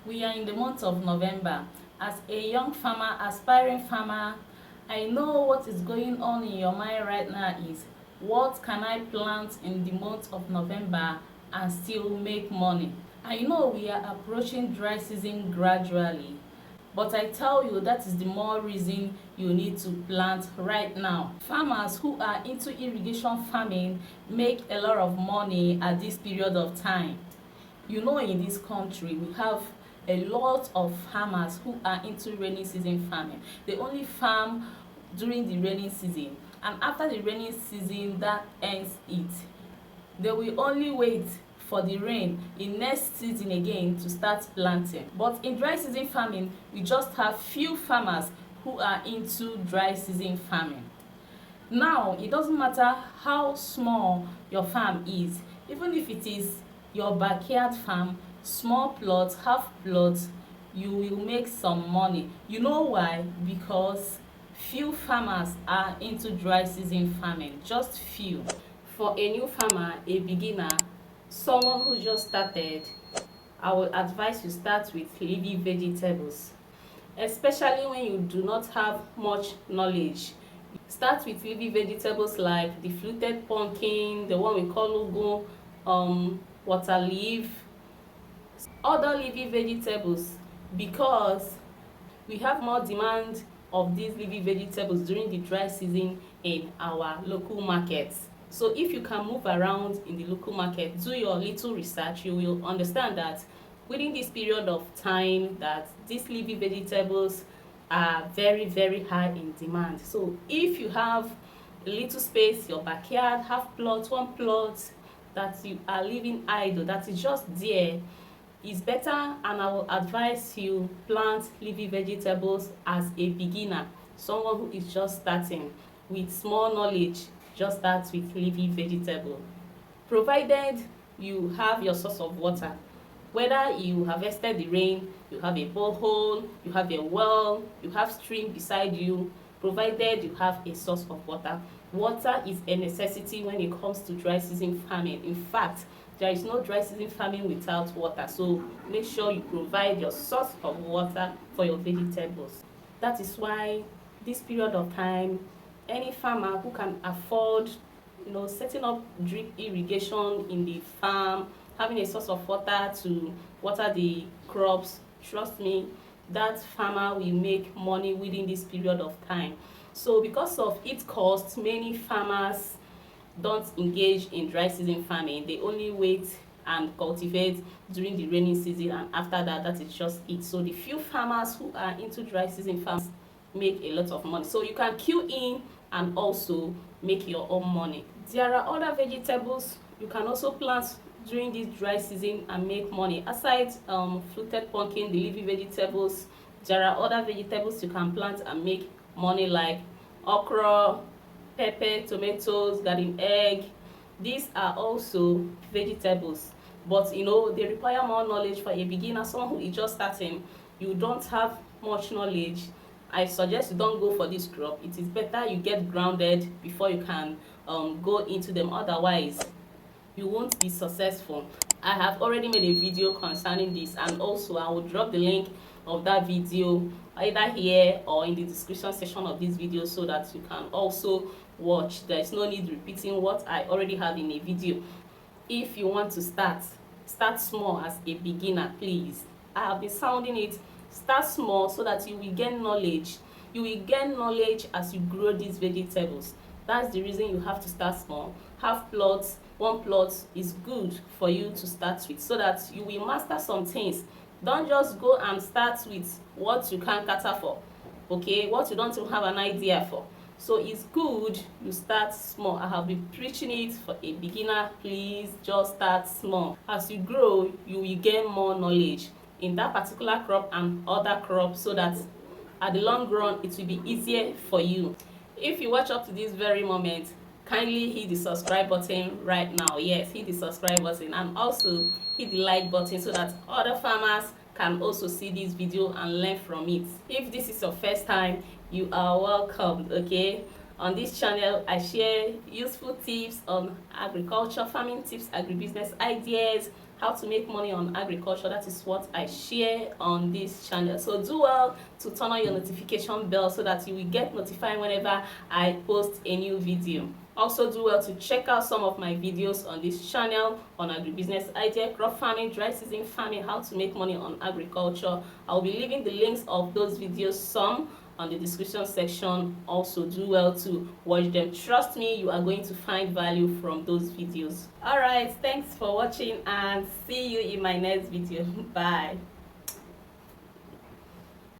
We are in the month of November. As a young farmer, aspiring farmer, I know what is going on in your mind right now is, what can I plant in the month of November and still make money? I know we are approaching dry season gradually, but I tell you that is the more reason you need to plant right now. Farmers who are into irrigation farming make a lot of money at this period of time. You know, in this country we have a lot of farmers who are into rainy season farming. They only farm during the rainy season, and after the rainy season that ends it, they will only wait for the rain in next season again to start planting. But in dry season farming, we just have few farmers who are into dry season farming. Now, it doesn't matter how small your farm is, even if it is your backyard farm, small plot, half plot, you will make some money. You know why? Because few farmers are into dry season farming, just few. For a new farmer, a beginner, someone who just started, I would advise you start with leafy vegetables, especially when you do not have much knowledge. Start with leafy vegetables like the fluted pumpkin, the one we call ugu, water leaf, other leafy vegetables, because we have more demand of these leafy vegetables during the dry season in our local markets. So if you can move around in the local market, do your little research, you will understand that within this period of time that these leafy vegetables are very high in demand. So if you have a little space, your backyard, half plot, one plot that you are leaving idle, that is just there, is better, and I will advise you plant leafy vegetables as a beginner, someone who is just starting with small knowledge. Just start with leafy vegetable, provided you have your source of water, whether you harvested the rain, you have a borehole, you have a well, you have stream beside you. Provided you have a source of water. Water is a necessity when it comes to dry season farming. In fact, there is no dry season farming without water, so make sure you provide your source of water for your vegetables. That is why this period of time, any farmer who can afford, setting up drip irrigation in the farm, having a source of water to water the crops, trust me, that farmer will make money within this period of time. So because of its cost, many farmers don't engage in dry season farming. They only wait and cultivate during the rainy season, and after that, that is just it. So the few farmers who are into dry season farms make a lot of money. So you can queue in and also make your own money. There are other vegetables you can also plant during this dry season and make money. Aside fluted pumpkin, the leafy vegetables, there are other vegetables you can plant and make money, like okra, pepper, tomatoes, garden egg. These are also vegetables, but they require more knowledge. For a beginner, someone who is just starting, you don't have much knowledge, I suggest you don't go for this crop. It is better you get grounded before you can go into them. Otherwise, you won't be successful. I have already made a video concerning this, and also I will drop the link of that video either here or in the description section of this video, so that you can also watch. There is no need repeating what I already have in a video. If you want to start small as a beginner, please. I have been sounding it. Start small so that you will gain knowledge. You will gain knowledge as you grow these vegetables. That's the reason you have to start small. Half plots, one plot is good for you to start with, so that you will master some things. Don't just go and start with what you can't cater for, okay, what you don't even have an idea for. So it's good you start small. I have been preaching it for a beginner. Please just start small. As you grow, you will gain more knowledge in that particular crop and other crops, so that at the long run it will be easier for you. If you watch up to this very moment, kindly hit the subscribe button right now. Yes, hit the subscribe button, and also hit the like button, so that other farmers can also see this video and learn from it. If this is your first time, you are welcome. Okay, on this channel I share useful tips on agriculture, farming tips, agribusiness ideas, how to make money on agriculture. That is what I share on this channel. So do well to turn on your notification bell so that you will get notified whenever I post a new video. Also do well to check out some of my videos on this channel on agribusiness idea, crop farming, dry season farming, how to make money on agriculture. I'll be leaving the links of those videos, some on the description section. Also do well to watch them. Trust me, you are going to find value from those videos. All right, thanks for watching and see you in my next video. Bye.